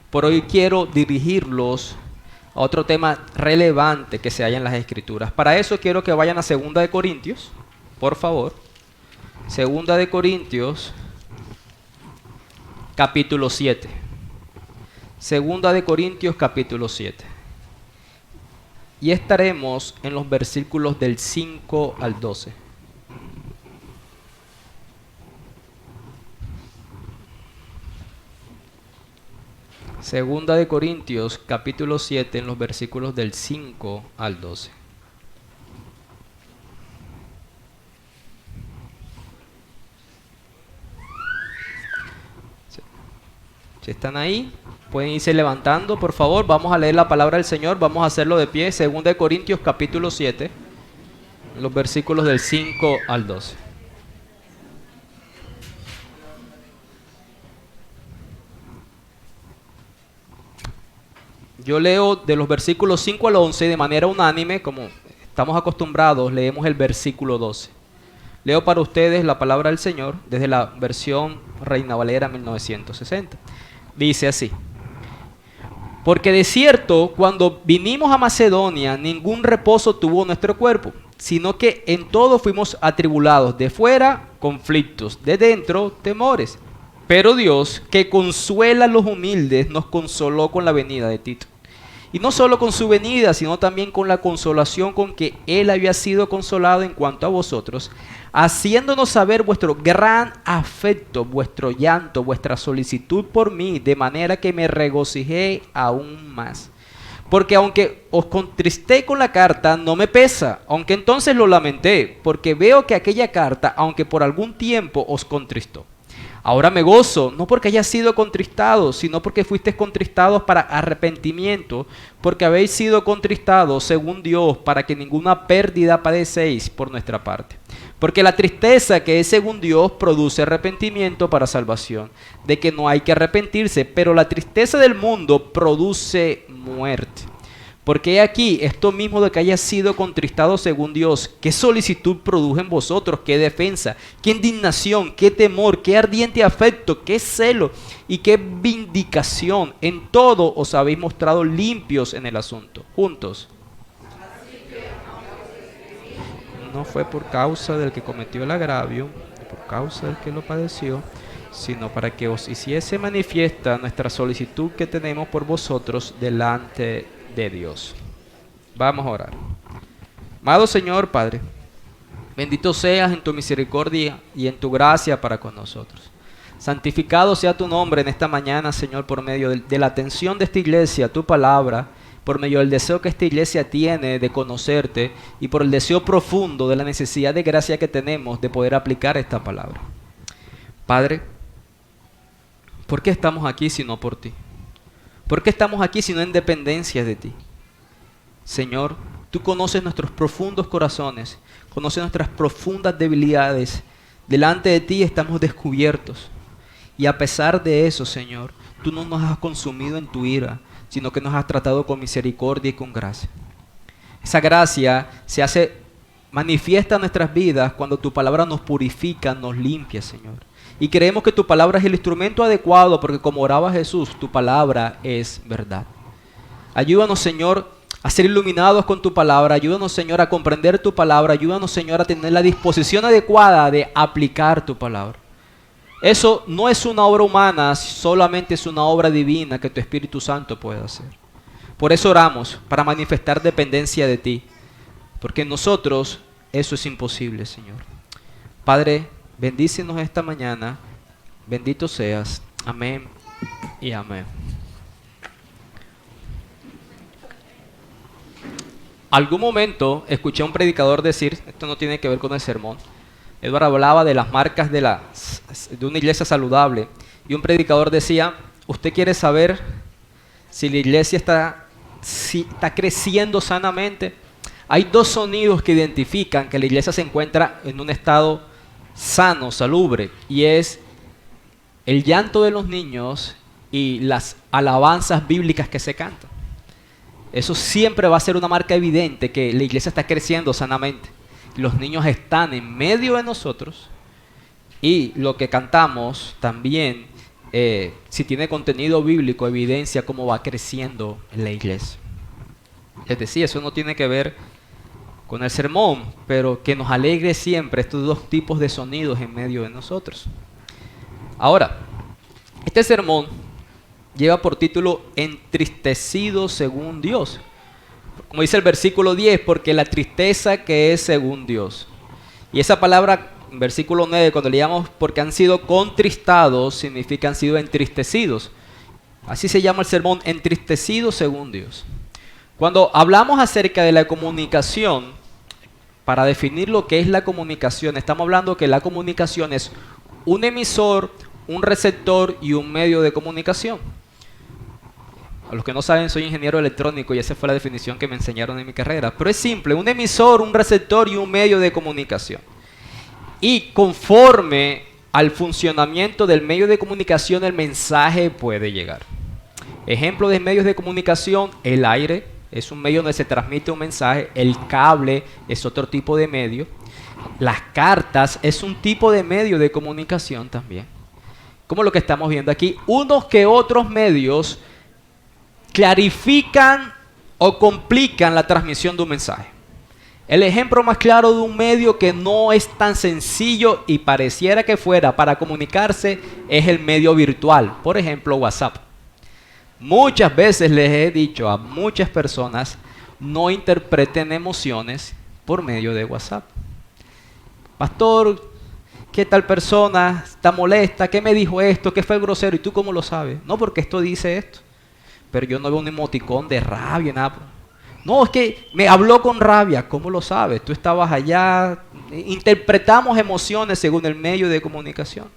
Por hoy quiero dirigirlos a otro tema relevante que se halla en las Escrituras. Para eso quiero que vayan a 2 Corintios, por favor. 2 Corintios, capítulo 7. 2 Corintios, capítulo 7. Y estaremos en los versículos del 5 al 12. Segunda de Corintios, capítulo 7, en los versículos del 5 al 12. Si están ahí, pueden irse levantando, por favor. Vamos a leer la palabra del Señor. Vamos a hacerlo de pie. Segunda de Corintios, capítulo 7, en los versículos del 5 al 12. Yo leo de los versículos 5 al 11 de manera unánime, como estamos acostumbrados, leemos el versículo 12. Leo para ustedes la palabra del Señor desde la versión Reina Valera 1960. Dice así: porque de cierto, cuando vinimos a Macedonia, ningún reposo tuvo nuestro cuerpo, sino que en todo fuimos atribulados, de fuera conflictos, de dentro temores. Pero Dios, que consuela a los humildes, nos consoló con la venida de Tito. Y no solo con su venida, sino también con la consolación con que él había sido consolado en cuanto a vosotros, haciéndonos saber vuestro gran afecto, vuestro llanto, vuestra solicitud por mí, de manera que me regocijé aún más. Porque aunque os contristé con la carta, no me pesa, aunque entonces lo lamenté, porque veo que aquella carta, aunque por algún tiempo os contristó, ahora me gozo, no porque haya sido contristado, sino porque fuisteis contristados para arrepentimiento, porque habéis sido contristados según Dios, para que ninguna pérdida padecéis por nuestra parte. Porque la tristeza que es según Dios produce arrepentimiento para salvación, de que no hay que arrepentirse, pero la tristeza del mundo produce muerte. Porque he aquí, esto mismo de que haya sido contristado según Dios, qué solicitud produjo en vosotros, qué defensa, qué indignación, qué temor, qué ardiente afecto, qué celo y qué vindicación. En todo os habéis mostrado limpios en el asunto. Juntos. No fue por causa del que cometió el agravio, por causa del que lo padeció, sino para que os hiciese manifiesta nuestra solicitud que tenemos por vosotros delante de Dios. Vamos a orar. Amado Señor Padre, bendito seas en tu misericordia y en tu gracia para con nosotros. Santificado sea tu nombre en esta mañana, Señor, por medio de la atención de esta iglesia, tu palabra, por medio del deseo que esta iglesia tiene de conocerte y por el deseo profundo de la necesidad de gracia que tenemos de poder aplicar esta palabra. Padre, ¿por qué estamos aquí si no por ti? ¿Por qué estamos aquí si no en dependencia de ti? Señor, tú conoces nuestros profundos corazones, conoces nuestras profundas debilidades. Delante de ti estamos descubiertos. Y a pesar de eso, Señor, tú no nos has consumido en tu ira, sino que nos has tratado con misericordia y con gracia. Esa gracia se hace manifiesta en nuestras vidas cuando tu palabra nos purifica, nos limpia, Señor. Y creemos que tu palabra es el instrumento adecuado porque como oraba Jesús, tu palabra es verdad. Ayúdanos, Señor, a ser iluminados con tu palabra. Ayúdanos, Señor, a comprender tu palabra. Ayúdanos, Señor, a tener la disposición adecuada de aplicar tu palabra. Eso no es una obra humana, solamente es una obra divina que tu Espíritu Santo puede hacer. Por eso oramos, para manifestar dependencia de ti. Porque en nosotros eso es imposible, Señor. Padre, bendícenos esta mañana. Bendito seas. Amén y amén. Algún momento escuché a un predicador decir, esto no tiene que ver con el sermón, Edward hablaba de las marcas de una iglesia saludable y un predicador decía, ¿usted quiere saber si la iglesia está creciendo sanamente? Hay 2 sonidos que identifican que la iglesia se encuentra en un estado sano, salubre, y es el llanto de los niños y las alabanzas bíblicas que se cantan. Eso siempre va a ser una marca evidente que la iglesia está creciendo sanamente. Los niños están en medio de nosotros y lo que cantamos también si tiene contenido bíblico, evidencia cómo va creciendo en la iglesia. Les decía, eso no tiene que ver con el sermón, pero que nos alegre siempre estos dos tipos de sonidos en medio de nosotros. Ahora, este sermón lleva por título Entristecido según Dios. Como dice el versículo 10, porque la tristeza que es según Dios. Y esa palabra, en versículo 9, cuando leíamos porque han sido contristados, significa han sido entristecidos. Así se llama el sermón, Entristecido según Dios. Cuando hablamos acerca de la comunicación, para definir lo que es la comunicación, estamos hablando que la comunicación es un emisor, un receptor y un medio de comunicación. A los que no saben, soy ingeniero electrónico y esa fue la definición que me enseñaron en mi carrera. Pero es simple, un emisor, un receptor y un medio de comunicación. Y conforme al funcionamiento del medio de comunicación, el mensaje puede llegar. Ejemplo de medios de comunicación, el aire es un medio donde se transmite un mensaje, el cable es otro tipo de medio, las cartas es un tipo de medio de comunicación también. Como lo que estamos viendo aquí, unos que otros medios clarifican o complican la transmisión de un mensaje. El ejemplo más claro de un medio que no es tan sencillo y pareciera que fuera para comunicarse es el medio virtual, por ejemplo WhatsApp. Muchas veces les he dicho a muchas personas, no interpreten emociones por medio de WhatsApp. Pastor, ¿qué tal persona está molesta? ¿Qué me dijo esto? ¿Qué fue grosero? ¿Y tú cómo lo sabes? No, porque esto dice esto. Pero yo no veo un emoticón de rabia, nada. No, es que me habló con rabia. ¿Cómo lo sabes? Tú estabas allá. Interpretamos emociones según el medio de comunicación.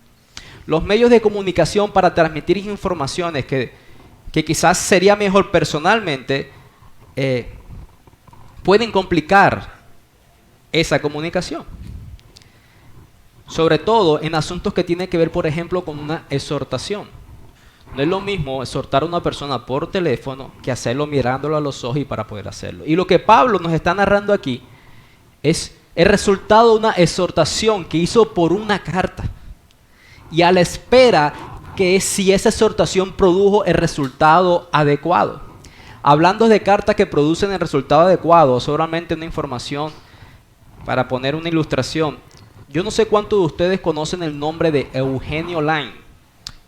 Los medios de comunicación para transmitir informaciones que quizás sería mejor personalmente, pueden complicar esa comunicación. Sobre todo en asuntos que tienen que ver, por ejemplo, con una exhortación. No es lo mismo exhortar a una persona por teléfono que hacerlo mirándolo a los ojos y para poder hacerlo. Y lo que Pablo nos está narrando aquí es el resultado de una exhortación que hizo por una carta. Y a la espera que si esa exhortación produjo el resultado adecuado. Hablando de cartas que producen el resultado adecuado, solamente una información para poner una ilustración. Yo no sé cuántos de ustedes conocen el nombre de Eugenio Lain.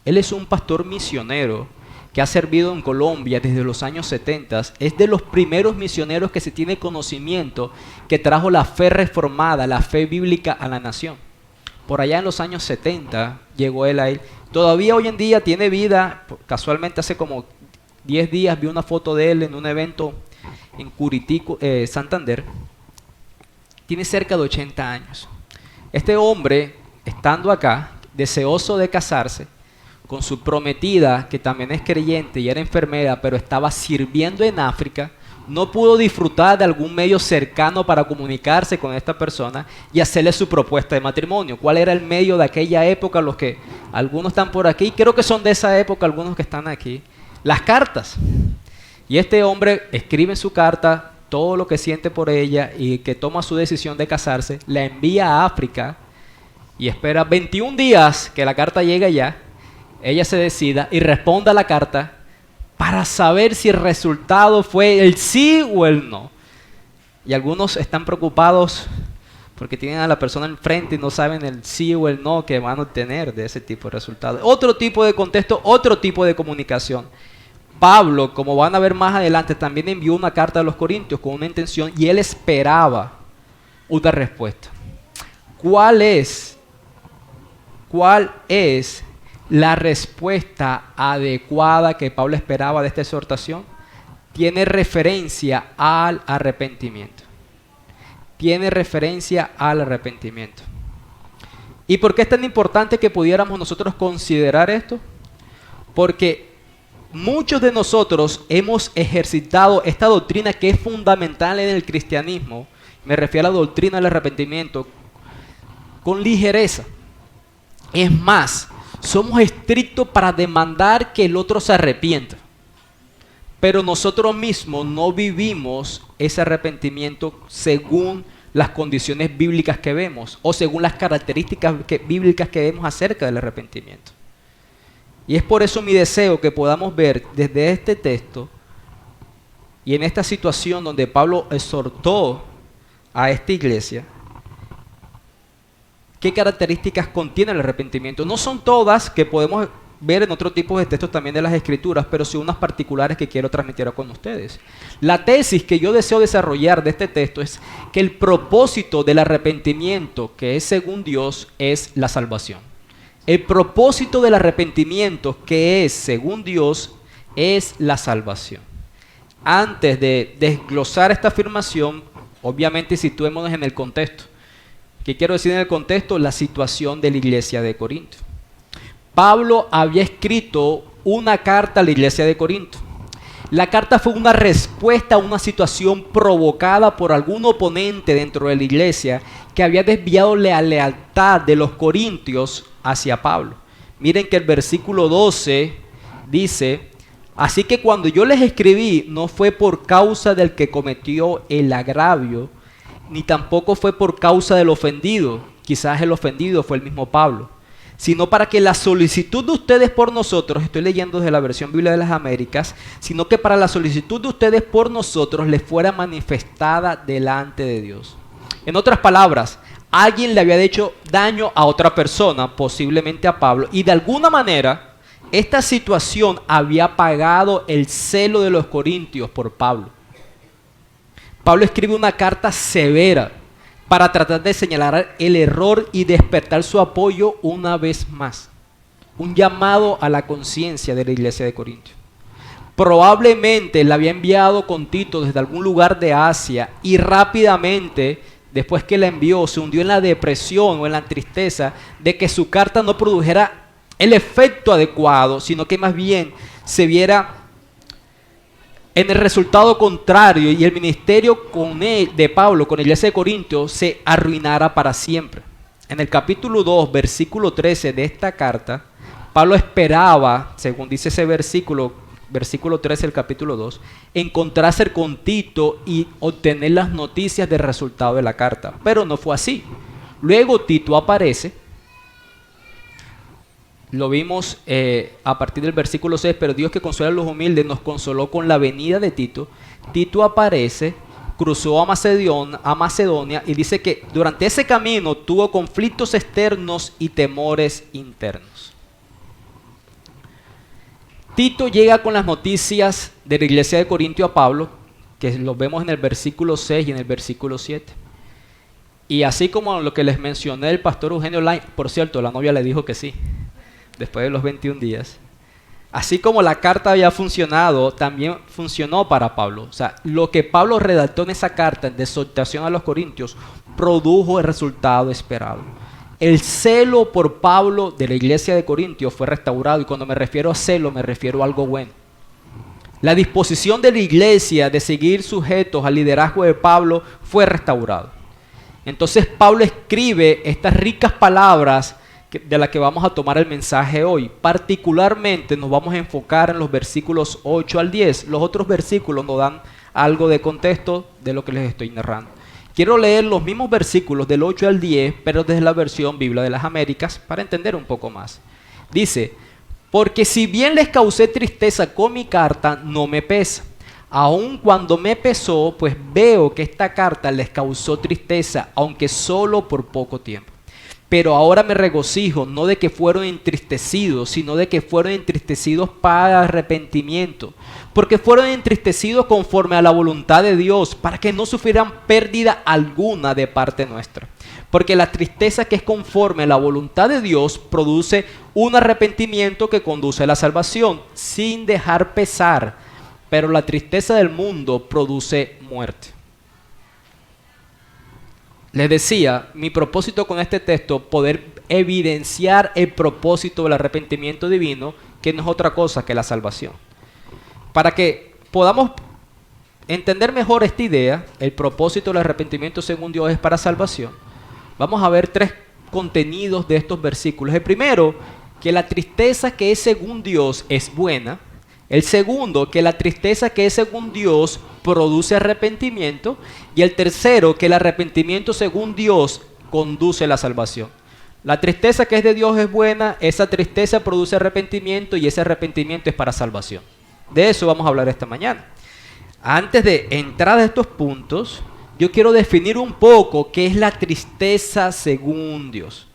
Él es un pastor misionero que ha servido en Colombia desde los años 70. Es de los primeros misioneros que se tiene conocimiento que trajo la fe reformada, la fe bíblica a la nación. Por allá en los años 70 llegó él a él. Todavía hoy en día tiene vida. Casualmente hace como 10 días vi una foto de él en un evento en Curitico, Santander. Tiene cerca de 80 años. Este hombre, estando acá, deseoso de casarse, con su prometida, que también es creyente y era enfermera, pero estaba sirviendo en África, no pudo disfrutar de algún medio cercano para comunicarse con esta persona y hacerle su propuesta de matrimonio. ¿Cuál era el medio de aquella época? Los que algunos están por aquí, creo que son de esa época algunos que están aquí. Las cartas. Y este hombre escribe en su carta todo lo que siente por ella y que toma su decisión de casarse, la envía a África y espera 21 días que la carta llegue allá. Ella se decida y responda a la carta para saber si el resultado fue el sí o el no. Y algunos están preocupados porque tienen a la persona enfrente y no saben el sí o el no que van a obtener de ese tipo de resultados. Otro tipo de contexto, otro tipo de comunicación. Pablo, como van a ver más adelante, también envió una carta a los Corintios con una intención y él esperaba una respuesta. ¿Cuál es la respuesta adecuada que Pablo esperaba de esta exhortación? Tiene referencia al arrepentimiento. Tiene referencia al arrepentimiento. ¿Y por qué es tan importante que pudiéramos nosotros considerar esto? Porque muchos de nosotros hemos ejercitado esta doctrina que es fundamental en el cristianismo. Me refiero a la doctrina del arrepentimiento con ligereza. Es más, somos estrictos para demandar que el otro se arrepienta. Pero nosotros mismos no vivimos ese arrepentimiento según las condiciones bíblicas que vemos o según las características bíblicas que vemos acerca del arrepentimiento. Y es por eso mi deseo que podamos ver desde este texto y en esta situación donde Pablo exhortó a esta iglesia, qué características contiene el arrepentimiento. No son todas, que podemos ver en otro tipo de textos también de las Escrituras, pero sí unas particulares que quiero transmitir con ustedes. La tesis que yo deseo desarrollar de este texto es que el propósito del arrepentimiento, que es según Dios, es la salvación. El propósito del arrepentimiento, que es según Dios, es la salvación. Antes de desglosar esta afirmación, obviamente situémonos en el contexto. ¿Qué quiero decir en el contexto? La situación de la iglesia de Corinto. Pablo había escrito una carta a la iglesia de Corinto. La carta fue una respuesta a una situación provocada por algún oponente dentro de la iglesia que había desviado la lealtad de los corintios hacia Pablo. Miren que el versículo 12 dice: así que cuando yo les escribí, no fue por causa del que cometió el agravio, ni tampoco fue por causa del ofendido, quizás el ofendido fue el mismo Pablo, sino para que la solicitud de ustedes por nosotros, estoy leyendo desde la versión Biblia de las Américas, sino que para la solicitud de ustedes por nosotros les fuera manifestada delante de Dios. En otras palabras, alguien le había hecho daño a otra persona, posiblemente a Pablo, y de alguna manera esta situación había apagado el celo de los corintios por Pablo. Pablo escribe una carta severa para tratar de señalar el error y despertar su apoyo una vez más. Un llamado a la conciencia de la iglesia de Corinto. Probablemente la había enviado con Tito desde algún lugar de Asia y rápidamente, después que la envió, se hundió en la depresión o en la tristeza de que su carta no produjera el efecto adecuado, sino que más bien se viera en el resultado contrario y el ministerio de Pablo con la iglesia de Corinto se arruinara para siempre. En el capítulo 2, versículo 13 de esta carta, Pablo esperaba, según dice ese versículo 13 del capítulo 2, encontrarse con Tito y obtener las noticias del resultado de la carta. Pero no fue así. Luego Tito aparece. Lo vimos a partir del versículo 6, pero Dios que consuela a los humildes nos consoló con la venida de Tito. Tito aparece, cruzó a Macedonia y dice que durante ese camino tuvo conflictos externos y temores internos. Tito llega con las noticias de la iglesia de Corinto a Pablo, que lo vemos en el versículo 6 y en el versículo 7. Y así como lo que les mencioné el pastor Eugenio Lai, por cierto, la novia le dijo que sí, después de los 21 días. Así como la carta había funcionado, también funcionó para Pablo. O sea, lo que Pablo redactó en esa carta de exhortación a los corintios produjo el resultado esperado. El celo por Pablo de la iglesia de Corintios fue restaurado, y cuando me refiero a celo me refiero a algo bueno. La disposición de la iglesia de seguir sujetos al liderazgo de Pablo fue restaurado. Entonces Pablo escribe estas ricas palabras de la que vamos a tomar el mensaje hoy. Particularmente nos vamos a enfocar en los versículos 8 al 10. Los otros versículos nos dan algo de contexto de lo que les estoy narrando. Quiero leer los mismos versículos del 8 al 10, pero desde la versión Biblia de las Américas, para entender un poco más. Dice: porque si bien les causé tristeza con mi carta, no me pesa. Aun cuando me pesó, pues veo que esta carta les causó tristeza, aunque solo por poco tiempo. Pero ahora me regocijo, no de que fueron entristecidos, sino de que fueron entristecidos para arrepentimiento. Porque fueron entristecidos conforme a la voluntad de Dios, para que no sufrieran pérdida alguna de parte nuestra. Porque la tristeza que es conforme a la voluntad de Dios produce un arrepentimiento que conduce a la salvación, sin dejar pesar. Pero la tristeza del mundo produce muerte. Les decía, mi propósito con este texto, poder evidenciar el propósito del arrepentimiento divino, que no es otra cosa que la salvación. Para que podamos entender mejor esta idea, el propósito del arrepentimiento según Dios es para salvación. Vamos a ver tres contenidos de estos versículos. El primero, que la tristeza que es según Dios es buena. El segundo, que la tristeza que es según Dios produce arrepentimiento. Y el tercero, que el arrepentimiento según Dios conduce a la salvación. La tristeza que es de Dios es buena, esa tristeza produce arrepentimiento y ese arrepentimiento es para salvación. De eso vamos a hablar esta mañana. Antes de entrar a estos puntos, yo quiero definir un poco qué es la tristeza según Dios.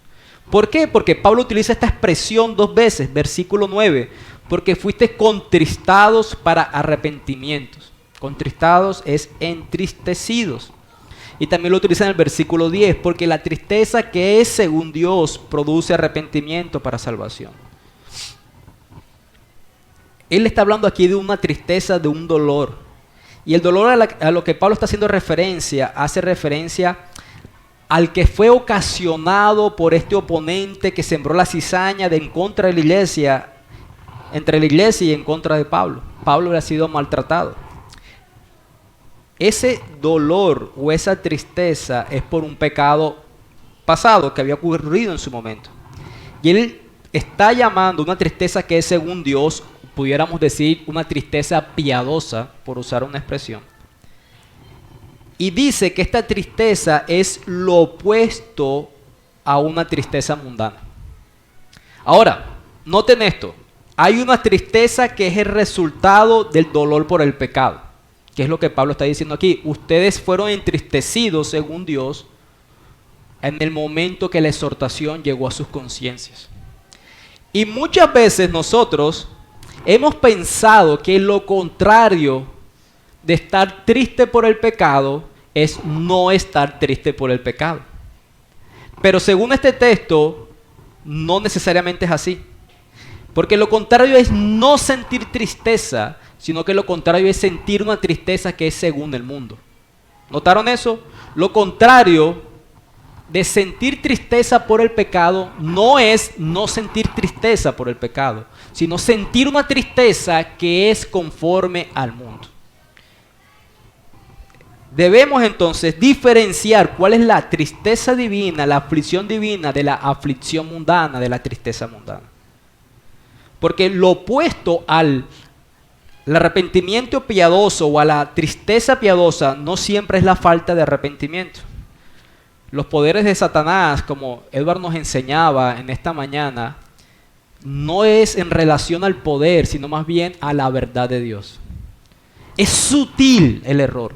¿Por qué? Porque Pablo utiliza esta expresión 2 veces, versículo 9, porque fuiste contristados para arrepentimientos. Contristados es entristecidos. Y también lo utiliza en el versículo 10, porque la tristeza que es según Dios produce arrepentimiento para salvación. Él está hablando aquí de una tristeza, de un dolor. Y el dolor a lo que Pablo está haciendo referencia, hace referencia al que fue ocasionado por este oponente que sembró la cizaña de en contra de la iglesia, entre la iglesia y en contra de Pablo. Pablo había sido maltratado. Ese dolor o esa tristeza es por un pecado pasado que había ocurrido en su momento. Y él está llamando una tristeza que es según Dios, pudiéramos decir una tristeza piadosa, por usar una expresión. Y dice que esta tristeza es lo opuesto a una tristeza mundana. Ahora, noten esto. Hay una tristeza que es el resultado del dolor por el pecado. Que es lo que Pablo está diciendo aquí. Ustedes fueron entristecidos, según Dios, en el momento que la exhortación llegó a sus conciencias. Y muchas veces nosotros hemos pensado que lo contrario de estar triste por el pecado es no estar triste por el pecado. Pero según este texto, no necesariamente es así. Porque lo contrario es no sentir tristeza, sino que lo contrario es sentir una tristeza que es según el mundo. ¿Notaron eso? Lo contrario de sentir tristeza por el pecado no es no sentir tristeza por el pecado, sino sentir una tristeza que es conforme al mundo. Debemos entonces diferenciar cuál es la tristeza divina, la aflicción divina de la aflicción mundana, de la tristeza mundana. Porque lo opuesto al arrepentimiento piadoso o a la tristeza piadosa no siempre es la falta de arrepentimiento. Los poderes de Satanás, como Edward nos enseñaba en esta mañana, no es en relación al poder, sino más bien a la verdad de Dios. Es sutil el error.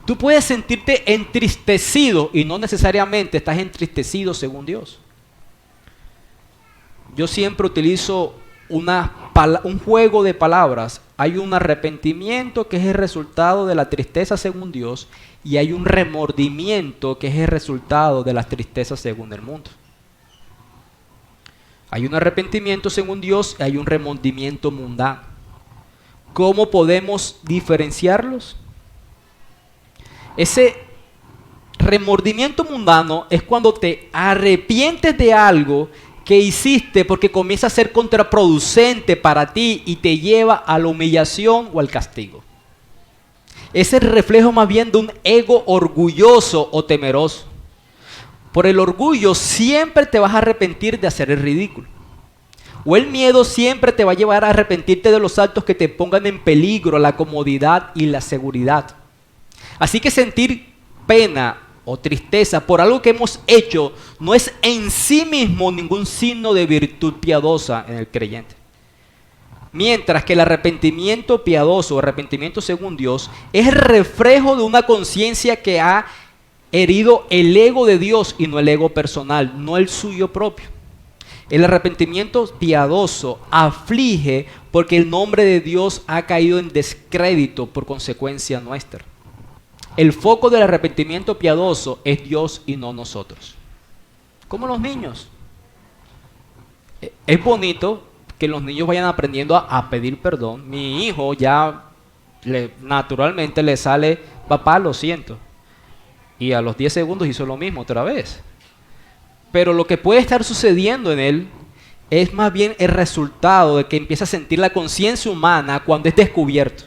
Tú puedes sentirte entristecido y no necesariamente estás entristecido según Dios. Yo siempre utilizo un juego de palabras. Hay un arrepentimiento que es el resultado de la tristeza según Dios y hay un remordimiento que es el resultado de las tristezas según el mundo. Hay un arrepentimiento según Dios y hay un remordimiento mundano. ¿Cómo podemos diferenciarlos? Ese remordimiento mundano es cuando te arrepientes de algo que hiciste porque comienza a ser contraproducente para ti y te lleva a la humillación o al castigo. Es el reflejo más bien de un ego orgulloso o temeroso. Por el orgullo siempre te vas a arrepentir de hacer el ridículo. O el miedo siempre te va a llevar a arrepentirte de los actos que te pongan en peligro la comodidad y la seguridad. Así que sentir pena o tristeza por algo que hemos hecho no es en sí mismo ningún signo de virtud piadosa en el creyente. Mientras que el arrepentimiento piadoso o arrepentimiento según Dios es el reflejo de una conciencia que ha herido el ego de Dios y no el ego personal, no el suyo propio. El arrepentimiento piadoso aflige porque el nombre de Dios ha caído en descrédito por consecuencia nuestra. El foco del arrepentimiento piadoso es Dios y no nosotros. Como los niños. Es bonito que los niños vayan aprendiendo a pedir perdón. Mi hijo ya naturalmente le sale, papá, lo siento. Y a los 10 segundos hizo lo mismo otra vez. Pero lo que puede estar sucediendo en él es más bien el resultado de que empieza a sentir la conciencia humana cuando es descubierto.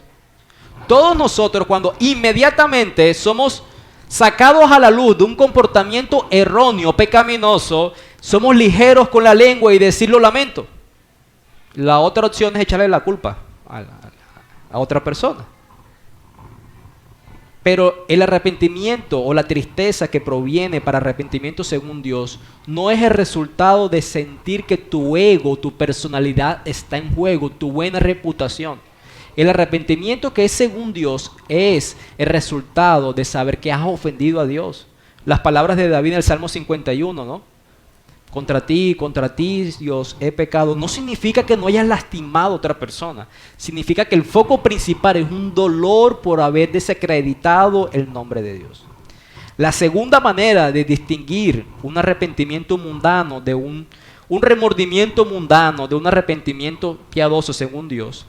Todos nosotros, cuando inmediatamente somos sacados a la luz de un comportamiento erróneo, pecaminoso, somos ligeros con la lengua y decir lo lamento. La otra opción es echarle la culpa a otra persona. Pero el arrepentimiento o la tristeza que proviene para arrepentimiento según Dios no es el resultado de sentir que tu ego, tu personalidad está en juego, tu buena reputación. El arrepentimiento que es según Dios es el resultado de saber que has ofendido a Dios. Las palabras de David en el Salmo 51, ¿no? Contra ti, Dios, he pecado. No significa que no hayas lastimado a otra persona. Significa que el foco principal es un dolor por haber desacreditado el nombre de Dios. La segunda manera de distinguir un arrepentimiento mundano de un remordimiento mundano, de un arrepentimiento piadoso según Dios,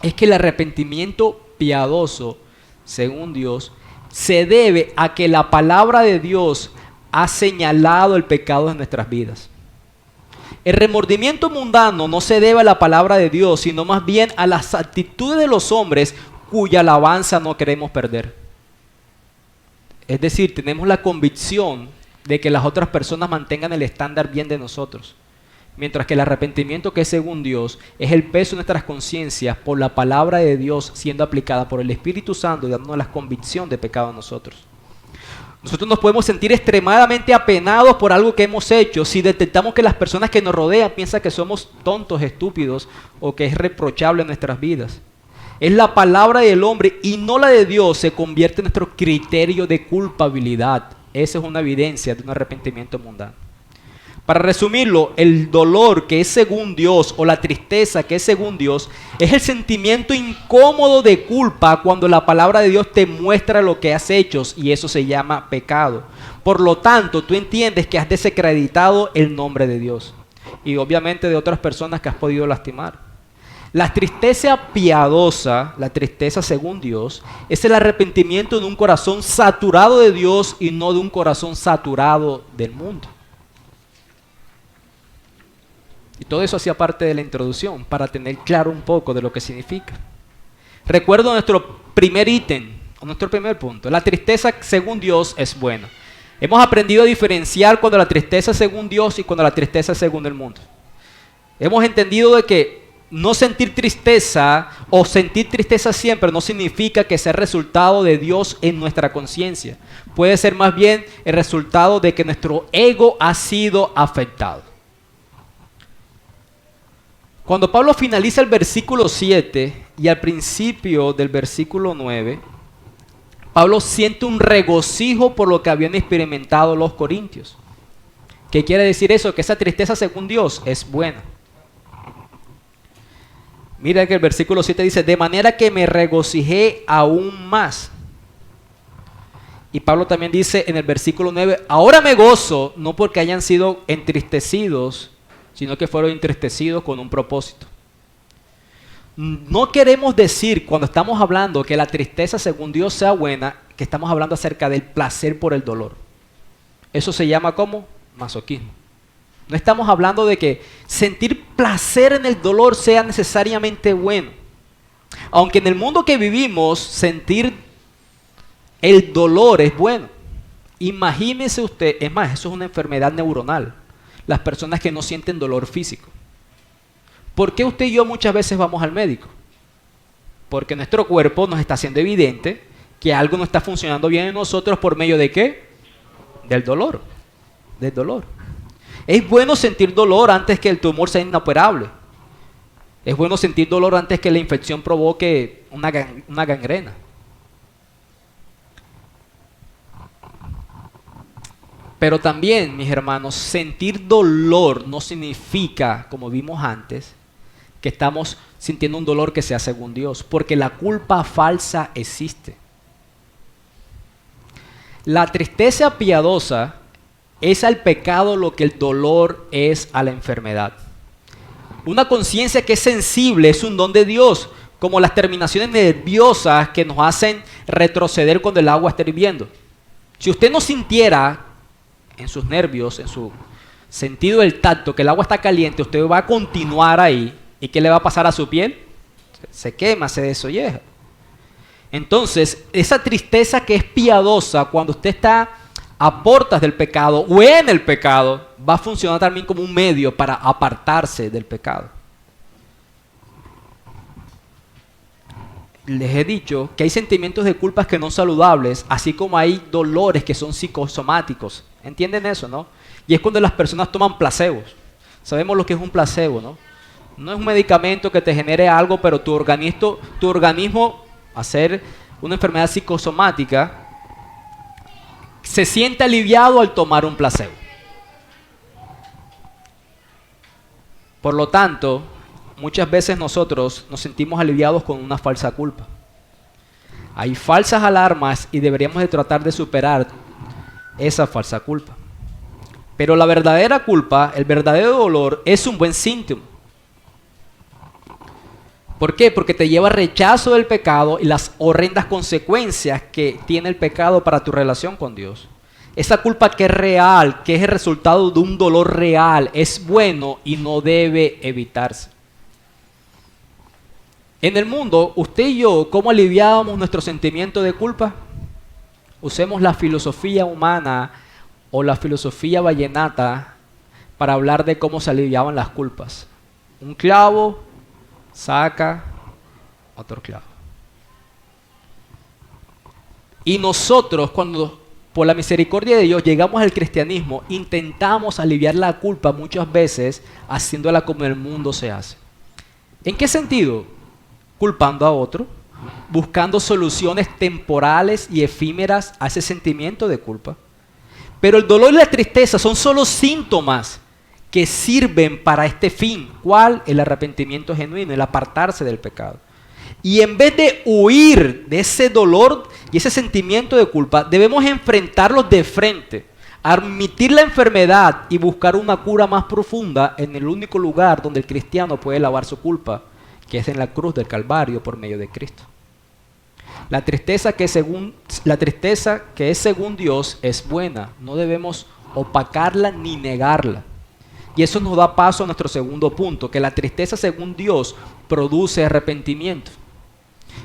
es que el arrepentimiento piadoso según Dios se debe a que la palabra de Dios ha señalado el pecado de nuestras vidas. El remordimiento mundano no se debe a la palabra de Dios, sino más bien a las actitudes de los hombres cuya alabanza no queremos perder. Es decir, tenemos la convicción de que las otras personas mantengan el estándar bien de nosotros. Mientras que el arrepentimiento que es según Dios es el peso de nuestras conciencias por la palabra de Dios siendo aplicada por el Espíritu Santo y dándonos la convicción de pecado a nosotros. Nosotros nos podemos sentir extremadamente apenados por algo que hemos hecho si detectamos que las personas que nos rodean piensan que somos tontos, estúpidos o que es reprochable en nuestras vidas. Es la palabra del hombre y no la de Dios se convierte en nuestro criterio de culpabilidad. Esa es una evidencia de un arrepentimiento mundano. Para resumirlo, el dolor que es según Dios o la tristeza que es según Dios es el sentimiento incómodo de culpa cuando la palabra de Dios te muestra lo que has hecho y eso se llama pecado. Por lo tanto, tú entiendes que has desacreditado el nombre de Dios y obviamente de otras personas que has podido lastimar. La tristeza piadosa, la tristeza según Dios, es el arrepentimiento de un corazón saturado de Dios y no de un corazón saturado del mundo. Y todo eso hacía parte de la introducción para tener claro un poco de lo que significa. Recuerdo nuestro primer ítem, o nuestro primer punto. La tristeza según Dios es buena. Hemos aprendido a diferenciar cuando la tristeza es según Dios y cuando la tristeza es según el mundo. Hemos entendido de que no sentir tristeza o sentir tristeza siempre no significa que sea el resultado de Dios en nuestra conciencia. Puede ser más bien el resultado de que nuestro ego ha sido afectado. Cuando Pablo finaliza el versículo 7 y al principio del versículo 9, Pablo siente un regocijo por lo que habían experimentado los corintios. ¿Qué quiere decir eso? Que esa tristeza según Dios es buena. Mira que el versículo 7 dice, de manera que me regocijé aún más. Y Pablo también dice en el versículo 9, ahora me gozo, no porque hayan sido entristecidos, sino que fueron entristecidos con un propósito. No queremos decir cuando estamos hablando que la tristeza según Dios sea buena, que estamos hablando acerca del placer por el dolor. Eso se llama como masoquismo. No estamos hablando de que sentir placer en el dolor sea necesariamente bueno. Aunque en el mundo que vivimos sentir el dolor es bueno. Imagínese usted, es más, eso es una enfermedad neuronal. Las personas que no sienten dolor físico. ¿Por qué usted y yo muchas veces vamos al médico? Porque nuestro cuerpo nos está haciendo evidente que algo no está funcionando bien en nosotros por medio de ¿qué? Del dolor. Del dolor. Es bueno sentir dolor antes que el tumor sea inoperable. Es bueno sentir dolor antes que la infección provoque una gangrena. Pero también, mis hermanos, sentir dolor no significa, como vimos antes, que estamos sintiendo un dolor que sea según Dios, porque la culpa falsa existe. La tristeza piadosa es al pecado lo que el dolor es a la enfermedad. Una conciencia que es sensible es un don de Dios, como las terminaciones nerviosas que nos hacen retroceder cuando el agua está hirviendo. Si usted no sintiera en sus nervios, en su sentido del tacto, que el agua está caliente, usted va a continuar ahí. ¿Y qué le va a pasar a su piel? Se quema, se desolleja. Entonces, esa tristeza que es piadosa, cuando usted está a portas del pecado o en el pecado, va a funcionar también como un medio para apartarse del pecado. les he dicho que hay sentimientos de culpa que no son saludables, así como hay dolores que son psicosomáticos. ¿Entienden eso, no? Y es cuando las personas toman placebos. Sabemos lo que es un placebo, ¿no? No es un medicamento que te genere algo, pero tu organismo, hacer una enfermedad psicosomática, se siente aliviado al tomar un placebo. Por lo tanto, muchas veces nosotros nos sentimos aliviados con una falsa culpa. Hay falsas alarmas y deberíamos de tratar de superar esa falsa culpa. Pero la verdadera culpa, el verdadero dolor, es un buen síntoma. ¿Por qué? Porque te lleva al rechazo del pecado y las horrendas consecuencias que tiene el pecado para tu relación con Dios. Esa culpa que es real, que es el resultado de un dolor real, es bueno y no debe evitarse. En el mundo, usted y yo, ¿cómo aliviábamos nuestro sentimiento de culpa? Usemos la filosofía humana o la filosofía vallenata para hablar de cómo se aliviaban las culpas. Un clavo saca otro clavo. Y nosotros, cuando por la misericordia de Dios llegamos al cristianismo, intentamos aliviar la culpa muchas veces haciéndola como el mundo se hace. ¿En qué sentido? Culpando a otro, buscando soluciones temporales y efímeras a ese sentimiento de culpa. Pero el dolor y la tristeza son solo síntomas que sirven para este fin. ¿Cuál? El arrepentimiento genuino, el apartarse del pecado. Y en vez de huir de ese dolor y ese sentimiento de culpa, debemos enfrentarlos de frente, admitir la enfermedad y buscar una cura más profunda en el único lugar donde el cristiano puede lavar su culpa, que es en la cruz del Calvario por medio de Cristo. La tristeza que es según Dios es buena, no debemos opacarla ni negarla. Y eso nos da paso a nuestro segundo punto, que la tristeza según Dios produce arrepentimiento.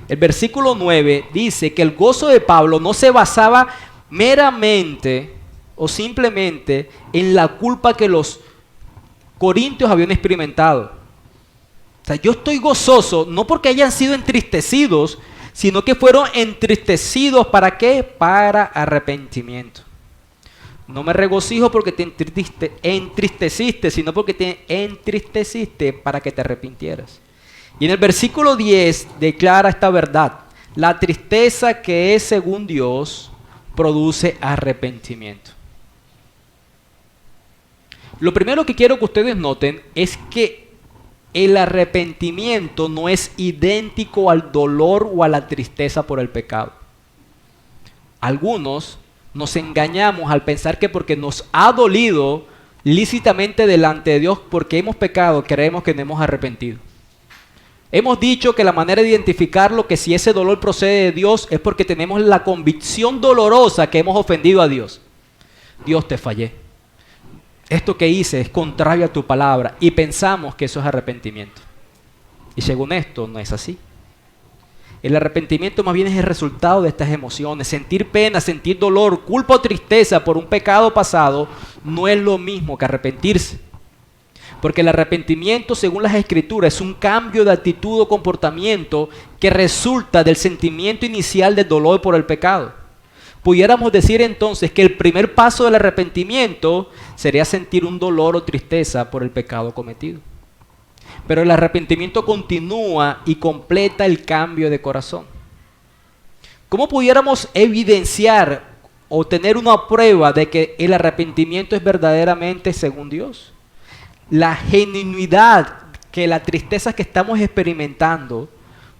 El versículo 9 dice que el gozo de Pablo no se basaba meramente o simplemente en la culpa que los corintios habían experimentado. O sea, yo estoy gozoso no porque hayan sido entristecidos, sino que fueron entristecidos ¿para qué? Para arrepentimiento. No me regocijo porque te entristeciste, sino porque te entristeciste para que te arrepintieras. Y en el versículo 10 declara esta verdad: la tristeza que es según Dios produce arrepentimiento. Lo primero que quiero que ustedes noten es que el arrepentimiento no es idéntico al dolor o a la tristeza por el pecado. Algunos nos engañamos al pensar que porque nos ha dolido lícitamente delante de Dios porque hemos pecado, creemos que no hemos arrepentido. Hemos dicho que la manera de identificarlo, que si ese dolor procede de Dios, es porque tenemos la convicción dolorosa que hemos ofendido a Dios. Dios, te fallé. Esto que hice es contrario a tu palabra y pensamos que eso es arrepentimiento. Y según esto, no es así. El arrepentimiento más bien es el resultado de estas emociones. Sentir pena, sentir dolor, culpa o tristeza por un pecado pasado no es lo mismo que arrepentirse. Porque el arrepentimiento, según las Escrituras, es un cambio de actitud o comportamiento que resulta del sentimiento inicial del dolor por el pecado. Pudiéramos decir entonces que el primer paso del arrepentimiento sería sentir un dolor o tristeza por el pecado cometido. Pero el arrepentimiento continúa y completa el cambio de corazón. ¿Cómo pudiéramos evidenciar o tener una prueba de que el arrepentimiento es verdaderamente según Dios? La genuinidad que la tristeza que estamos experimentando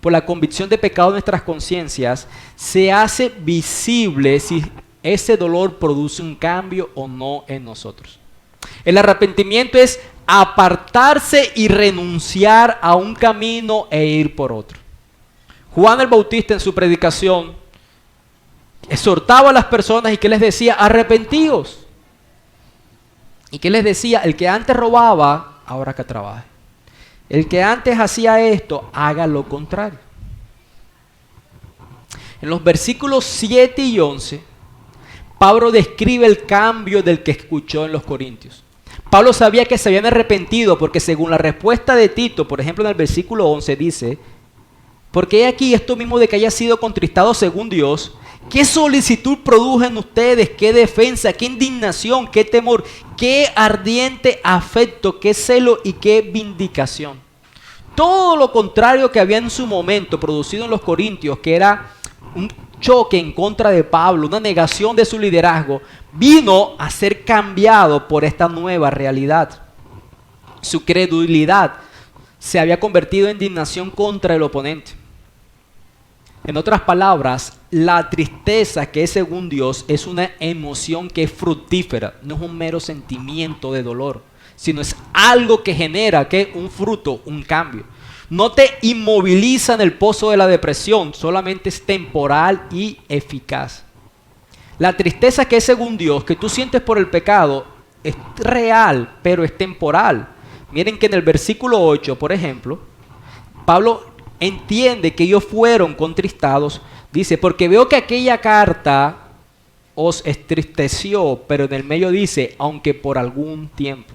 por la convicción de pecado en nuestras conciencias se hace visible si ese dolor produce un cambio o no en nosotros. El arrepentimiento es apartarse y renunciar a un camino e ir por otro. Juan el Bautista en su predicación exhortaba a las personas y que les decía: arrepentíos. ¿Y qué les decía? El que antes robaba, ahora que trabaje. El que antes hacía esto, haga lo contrario. En los versículos 7 y 11, Pablo describe el cambio del que escuchó en los Corintios. Pablo sabía que se habían arrepentido porque según la respuesta de Tito, por ejemplo en el versículo 11 dice: Porque he aquí esto mismo de que haya sido contristado según Dios. ¿Qué solicitud produjo en ustedes? ¿Qué defensa? ¿Qué indignación? ¿Qué temor? ¿Qué ardiente afecto? ¿Qué celo y qué vindicación? Todo lo contrario que había en su momento producido en los corintios, que era un choque en contra de Pablo, una negación de su liderazgo, vino a ser cambiado por esta nueva realidad. Su credulidad se había convertido en indignación contra el oponente. En otras palabras, la tristeza que es según Dios es una emoción que es fructífera, no es un mero sentimiento de dolor, sino es algo que genera ¿qué? Un fruto, un cambio. No te inmoviliza en el pozo de la depresión, solamente es temporal y eficaz. La tristeza que es según Dios, que tú sientes por el pecado, es real, pero es temporal. Miren que en el versículo 8, por ejemplo, Pablo entiende que ellos fueron contristados. Dice, porque veo que aquella carta os entristeció, pero en el medio dice, aunque por algún tiempo.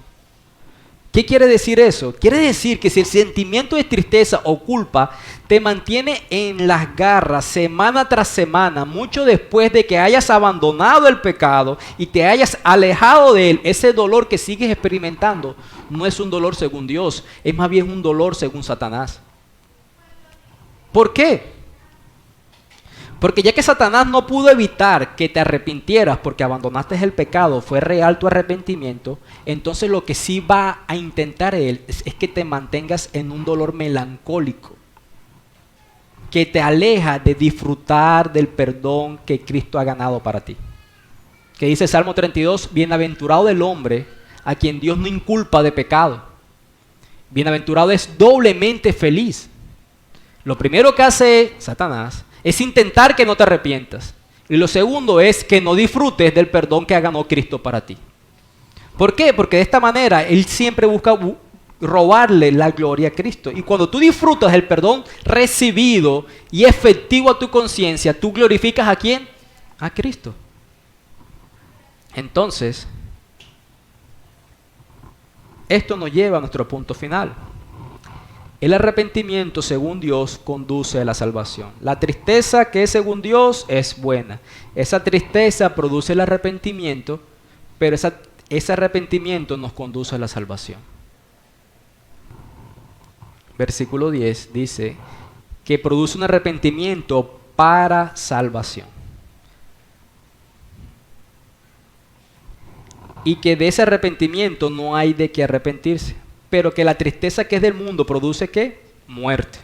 ¿Qué quiere decir eso? Quiere decir que si el sentimiento de tristeza o culpa te mantiene en las garras semana tras semana, mucho después de que hayas abandonado el pecado y te hayas alejado de él, ese dolor que sigues experimentando no es un dolor según Dios, es más bien un dolor según Satanás. ¿Por qué? Porque ya que Satanás no pudo evitar que te arrepintieras porque abandonaste el pecado, fue real tu arrepentimiento, entonces lo que sí va a intentar él es que te mantengas en un dolor melancólico, que te aleja de disfrutar del perdón que Cristo ha ganado para ti. Que dice Salmo 32, bienaventurado el hombre a quien Dios no inculpa de pecado. Bienaventurado es doblemente feliz. Lo primero que hace Satanás es intentar que no te arrepientas. Y lo segundo es que no disfrutes del perdón que ganó Cristo para ti. ¿Por qué? Porque de esta manera Él siempre busca robarle la gloria a Cristo. Y cuando tú disfrutas del perdón recibido y efectivo a tu conciencia, tú glorificas ¿a quién? A Cristo. Entonces, esto nos lleva a nuestro punto final. El arrepentimiento, según Dios, conduce a la salvación. La tristeza que es según Dios es buena. Esa tristeza produce el arrepentimiento, pero ese arrepentimiento nos conduce a la salvación. Versículo 10 dice que produce un arrepentimiento para salvación. Y que de ese arrepentimiento no hay de qué arrepentirse. Pero que la tristeza que es del mundo produce ¿qué? Muerte.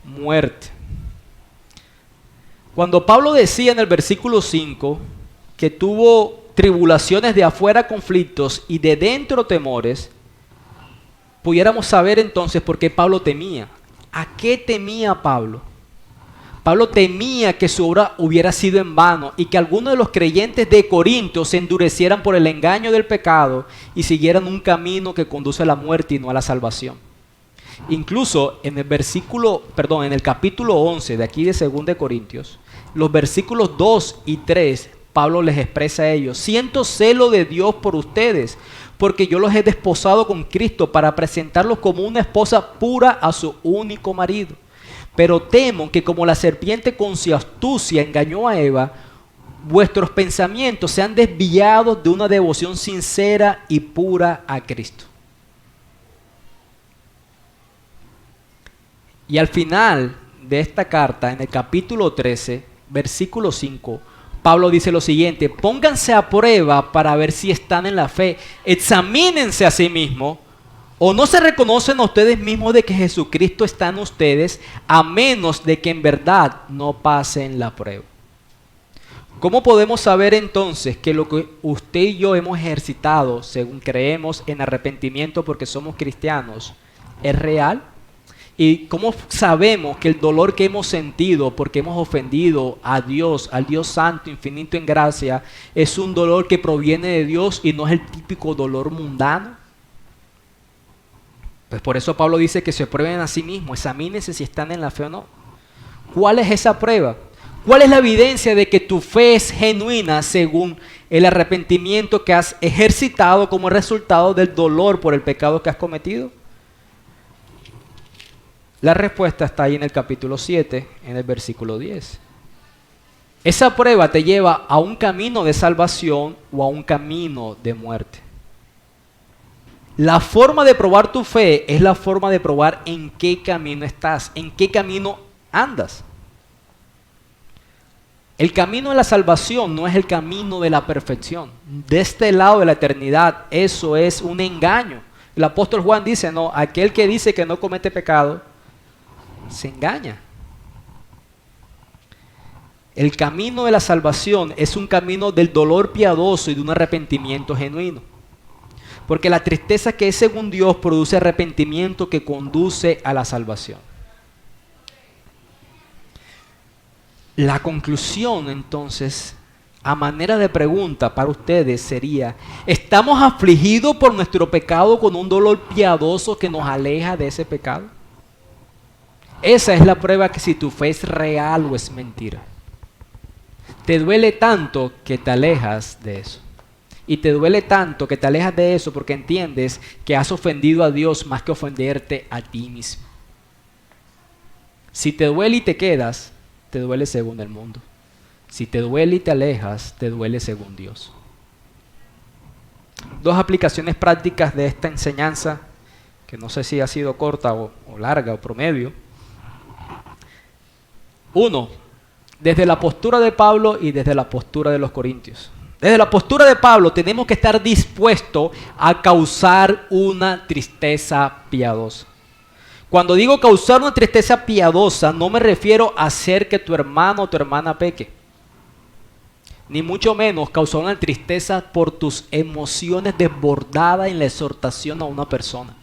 Muerte. Cuando Pablo decía en el versículo 5 que tuvo tribulaciones de afuera conflictos y de dentro temores, pudiéramos saber entonces por qué Pablo temía. ¿A qué temía Pablo? Pablo temía que su obra hubiera sido en vano y que algunos de los creyentes de Corinto se endurecieran por el engaño del pecado y siguieran un camino que conduce a la muerte y no a la salvación. Incluso en el capítulo 11 de aquí de 2 de Corintios, los versículos 2 y 3, Pablo les expresa a ellos: siento celo de Dios por ustedes, porque yo los he desposado con Cristo para presentarlos como una esposa pura a su único marido. Pero temo que como la serpiente con su astucia engañó a Eva, vuestros pensamientos sean desviados de una devoción sincera y pura a Cristo. Y al final de esta carta, en el capítulo 13, versículo 5, Pablo dice lo siguiente: pónganse a prueba para ver si están en la fe, examínense a sí mismos. ¿O no se reconocen a ustedes mismos de que Jesucristo está en ustedes, a menos de que en verdad no pasen la prueba? ¿Cómo podemos saber entonces que lo que usted y yo hemos ejercitado, según creemos en arrepentimiento porque somos cristianos, es real? ¿Y cómo sabemos que el dolor que hemos sentido porque hemos ofendido a Dios, al Dios Santo, infinito en gracia, es un dolor que proviene de Dios y no es el típico dolor mundano? Pues por eso Pablo dice que se prueben a sí mismos, examínense si están en la fe o no. ¿Cuál es esa prueba? ¿Cuál es la evidencia de que tu fe es genuina según el arrepentimiento que has ejercitado como resultado del dolor por el pecado que has cometido? La respuesta está ahí en el capítulo 7, en el versículo 10. Esa prueba te lleva a un camino de salvación o a un camino de muerte. La forma de probar tu fe es la forma de probar en qué camino estás, en qué camino andas. El camino de la salvación no es el camino de la perfección. De este lado de la eternidad, eso es un engaño. El apóstol Juan dice, no, aquel que dice que no comete pecado, se engaña. El camino de la salvación es un camino del dolor piadoso y de un arrepentimiento genuino. Porque la tristeza que es según Dios produce arrepentimiento que conduce a la salvación. La conclusión entonces, a manera de pregunta para ustedes sería, ¿estamos afligidos por nuestro pecado con un dolor piadoso que nos aleja de ese pecado? Esa es la prueba que si tu fe es real o es mentira. Te duele tanto que te alejas de eso. Y te duele tanto que te alejas de eso porque entiendes que has ofendido a Dios más que ofenderte a ti mismo. Si te duele y te quedas, te duele según el mundo. Si te duele y te alejas, te duele según Dios. Dos aplicaciones prácticas de esta enseñanza, que no sé si ha sido corta o larga o promedio. Uno, desde la postura de Pablo y desde la postura de los corintios. Desde la postura de Pablo tenemos que estar dispuestos a causar una tristeza piadosa. Cuando digo causar una tristeza piadosa, no me refiero a hacer que tu hermano o tu hermana peque. Ni mucho menos causar una tristeza por tus emociones desbordadas en la exhortación a una persona.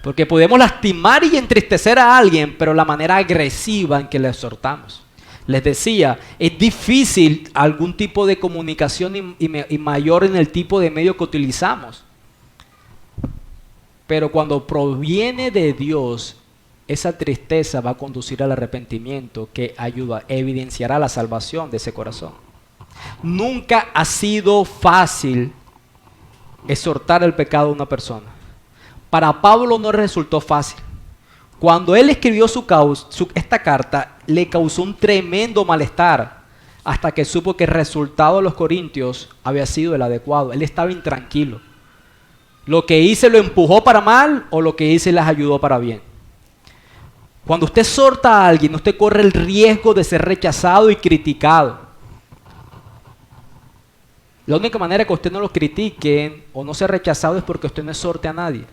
Porque podemos lastimar y entristecer a alguien, pero la manera agresiva en que le exhortamos. Les decía, es difícil algún tipo de comunicación y mayor en el tipo de medio que utilizamos. Pero cuando proviene de Dios, esa tristeza va a conducir al arrepentimiento que evidenciará la salvación de ese corazón. Nunca ha sido fácil exhortar el pecado a una persona. Para Pablo no resultó fácil. Cuando él escribió esta carta, le causó un tremendo malestar hasta que supo que el resultado de los corintios había sido el adecuado. Él estaba intranquilo. ¿Lo que hice lo empujó para mal o lo que hice les ayudó para bien? Cuando usted exhorta a alguien, usted corre el riesgo de ser rechazado y criticado. La única manera que usted no lo critique o no sea rechazado es porque usted no exhorte a nadie,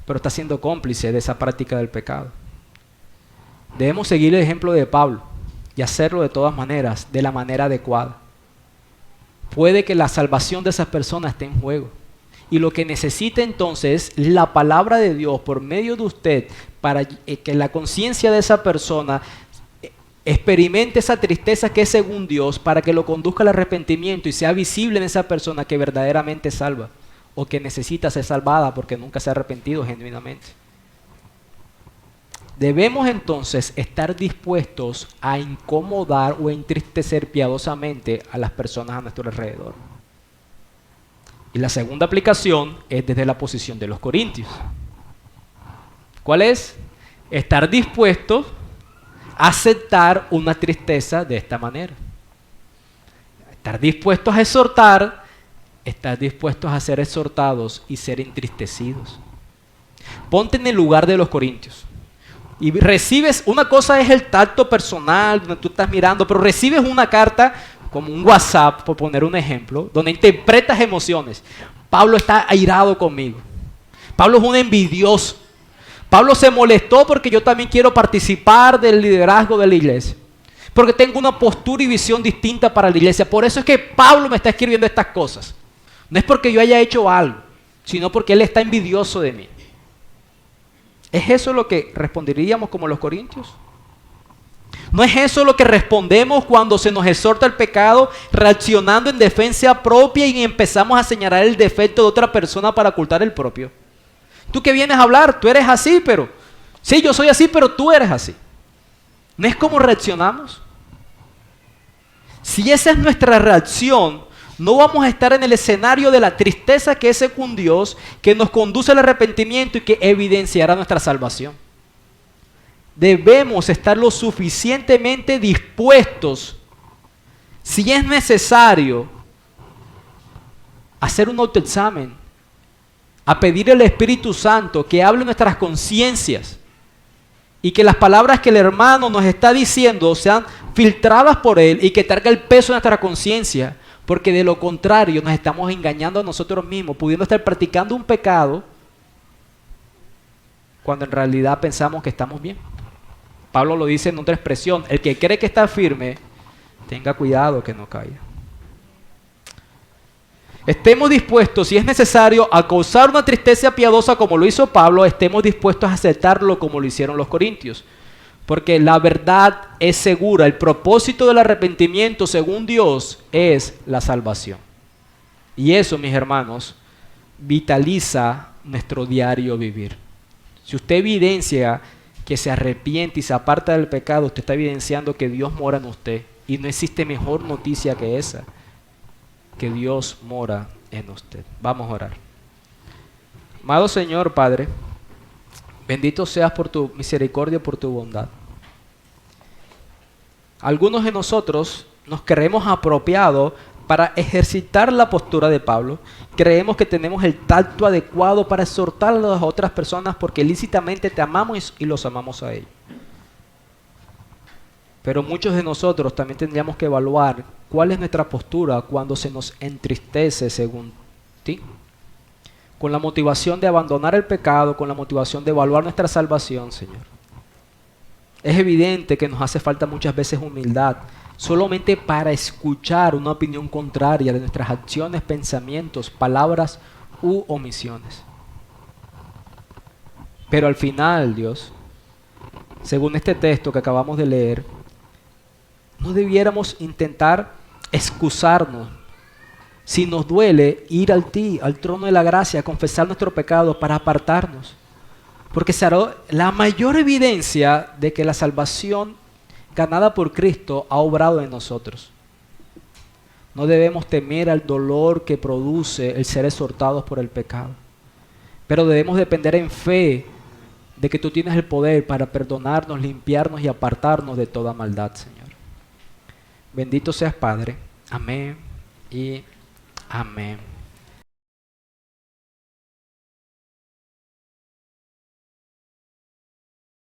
pero está siendo cómplice de esa práctica del pecado. Debemos seguir el ejemplo de Pablo y hacerlo de todas maneras, de la manera adecuada. Puede que la salvación de esas personas esté en juego. Y lo que necesita entonces es la palabra de Dios por medio de usted para que la conciencia de esa persona experimente esa tristeza que es según Dios, para que lo conduzca al arrepentimiento y sea visible en esa persona que verdaderamente salva o que necesita ser salvada porque nunca se ha arrepentido genuinamente. Debemos entonces estar dispuestos a incomodar o entristecer piadosamente a las personas a nuestro alrededor. Y la segunda aplicación es desde la posición de los corintios. ¿Cuál es? Estar dispuestos a aceptar una tristeza de esta manera. Estar dispuestos a exhortar, estar dispuestos a ser exhortados y ser entristecidos. Ponte en el lugar de los corintios. Y recibes, una cosa es el tacto personal, donde tú estás mirando, pero recibes una carta como un WhatsApp, por poner un ejemplo, donde interpretas emociones. Pablo está airado conmigo. Pablo es un envidioso. Pablo se molestó porque yo también quiero participar del liderazgo de la iglesia. Porque tengo una postura y visión distinta para la iglesia. Por eso es que Pablo me está escribiendo estas cosas. No es porque yo haya hecho algo, sino porque él está envidioso de mí. ¿Es eso lo que responderíamos como los corintios? ¿No es eso lo que respondemos cuando se nos exhorta el pecado, reaccionando en defensa propia y empezamos a señalar el defecto de otra persona para ocultar el propio? Tú que vienes a hablar, tú eres así, pero... Sí, yo soy así, pero tú eres así. ¿No es como reaccionamos? Si esa es nuestra reacción, no vamos a estar en el escenario de la tristeza que es según Dios, que nos conduce al arrepentimiento y que evidenciará nuestra salvación. debemos estar lo suficientemente dispuestos, si es necesario, a hacer un autoexamen, a pedir al Espíritu Santo que hable en nuestras conciencias y que las palabras que el hermano nos está diciendo sean filtradas por él y que traiga el peso de nuestra conciencia, porque de lo contrario nos estamos engañando a nosotros mismos, pudiendo estar practicando un pecado cuando en realidad pensamos que estamos bien. Pablo lo dice en otra expresión: el que cree que está firme, tenga cuidado que no caiga. Estemos dispuestos, si es necesario, a causar una tristeza piadosa como lo hizo Pablo, estemos dispuestos a aceptarlo como lo hicieron los corintios. Porque la verdad es segura, el propósito del arrepentimiento según Dios es la salvación. Y eso, mis hermanos, vitaliza nuestro diario vivir. Si usted evidencia que se arrepiente y se aparta del pecado, usted está evidenciando que Dios mora en usted. Y no existe mejor noticia que esa, que Dios mora en usted. Vamos a orar. Amado Señor Padre, bendito seas por tu misericordia y por tu bondad. Algunos de nosotros nos creemos apropiados para ejercitar la postura de Pablo. Creemos que tenemos el tacto adecuado para exhortar a las otras personas porque lícitamente te amamos y los amamos a ellos. Pero muchos de nosotros también tendríamos que evaluar cuál es nuestra postura cuando se nos entristece según ti. Con la motivación de abandonar el pecado, con la motivación de evaluar nuestra salvación, Señor. Es evidente que nos hace falta muchas veces humildad, solamente para escuchar una opinión contraria de nuestras acciones, pensamientos, palabras u omisiones. Pero al final, Dios, según este texto que acabamos de leer, no debiéramos intentar excusarnos. Si nos duele, ir al trono de la gracia, confesar nuestro pecado para apartarnos. Porque será la mayor evidencia de que la salvación ganada por Cristo ha obrado en nosotros. No debemos temer al dolor que produce el ser exhortados por el pecado. Pero debemos depender en fe de que tú tienes el poder para perdonarnos, limpiarnos y apartarnos de toda maldad, Señor. Bendito seas, Padre. Amén y amén.